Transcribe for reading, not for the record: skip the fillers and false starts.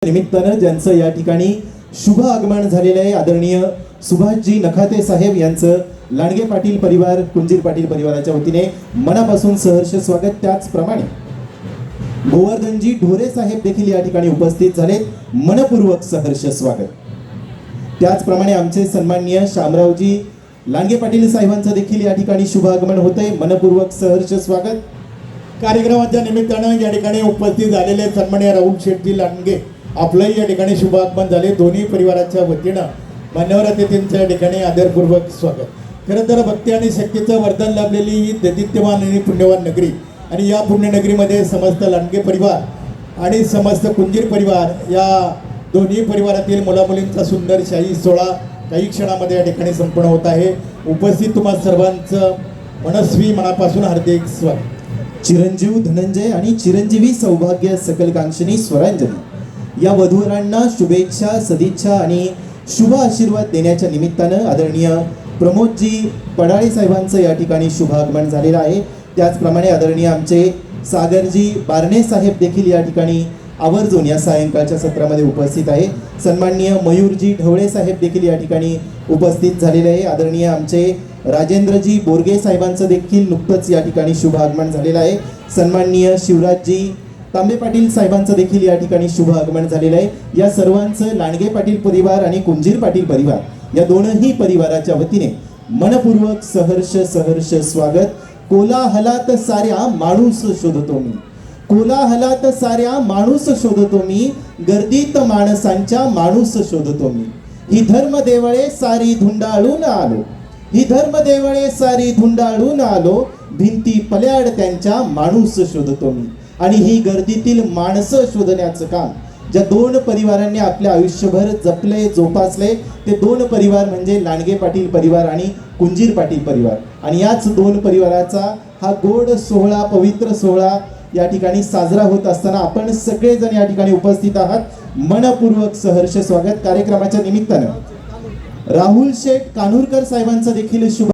निमित्तानं ज्यांचं या ठिकाणी शुभ आगमन झालेलं आहे, आदरणीय सुभाषजी नखाते साहेब यांचं लांडगे पाटील परिवार, कुंजीर पाटील परिवाराच्या वतीने मनापासून सहर्ष स्वागत। त्याचप्रमाणे गोवर्धनजी ढोरे साहेब देखील या ठिकाणी उपस्थित झालेत, मनपूर्वक सहर्ष स्वागत। त्याचप्रमाणे आमचे सन्माननीय शामरावजी लांडगे पाटील साहेबांचं देखील या ठिकाणी शुभ आगमन होतंय, मनपूर्वक सहर्ष स्वागत। कार्यक्रमाच्या निमित्तानं या ठिकाणी उपस्थित झालेले सन्माननीय राहुल शेठजी लांडगे आपलंही या ठिकाणी शुभ आगमन झाले। दोन्ही परिवाराच्या वतीनं मान्यवर अतिथींच्या या ठिकाणी आदरपूर्वक स्वागत। खरं तर भक्ती आणि शक्तीचं वरदान लाभलेली ही दैदित्यमान आणि पुण्यवान नगरी, आणि या पुण्यनगरीमध्ये समस्त लांडगे परिवार आणि समस्त कुंजीर परिवार या दोन्ही परिवारातील मुलामुलींचा सुंदर शाही सोहळा काही क्षणामध्ये या ठिकाणी संपन्न होत आहे। उपस्थित तुम्हा सर्वांचं मनस्वी मनापासून हार्दिक स्वागत। चिरंजीव धनंजय आणि चिरंजीवी सौभाग्य सकलकांक्षिणी स्वरांजली या वधूवरांना शुभेच्छा, सदिच्छा आणि शुभ आशीर्वाद देण्याच्या निमित्तानं आदरणीय प्रमोदजी पडाळे साहेबांचं या ठिकाणी शुभ आगमन झालेलं आहे। त्याचप्रमाणे आदरणीय आमचे सागरजी बारणे साहेब देखील या ठिकाणी आवर्जून या सायंकाळच्या सत्रामध्ये उपस्थित आहे। सन्माननीय मयूरजी ढवळे साहेब देखील या ठिकाणी उपस्थित झालेले आहे। आदरणीय आमचे राजेंद्रजी बोरगे साहेबांचं देखील नुकतंच या ठिकाणी शुभ आगमन झालेलं आहे। सन्माननीय शिवराजजी तांबे पाटील साहेबांचं देखील या ठिकाणी शुभ आगमन झालेलं आहे। या सर्वांचं लांडगे पाटील परिवार आणि कुंजीर पाटील परिवार या दोनही परिवाराच्या वतीने मनपूर्वक सहर्ष सहर्ष स्वागत। कोलाहलात साऱ्या माणूस शोधतो मी, कोलाहलात साऱ्या माणूस शोधतो मी, गर्दीत माणसांच्या माणूस शोधतो मी। ही धर्म देवळे सारी धुंडाळून आलो, ही धर्म देवळे सारी धुंडाळून आलो, भिंती पल्याड त्यांच्या माणूस शोधतो मी। आणि ही गर्दीतील माणसं शोधण्याचं काम ज्या दोन परिवारांनी आपल्या आयुष्यभर जपले, जोपासले, ते दोन परिवार म्हणजे लांडगे पाटील परिवार आणि कुंजीर पाटील परिवार। आणि याच दोन परिवाराचा हा गोड सोहळा, पवित्र सोहळा या ठिकाणी साजरा होत असताना आपण सगळेजण या ठिकाणी उपस्थित आहात, मनपूर्वक सहर्ष स्वागत। कार्यक्रमाच्या निमित्तानं राहुल शेठ कान्हूरकर साहेबांचं देखील शुभ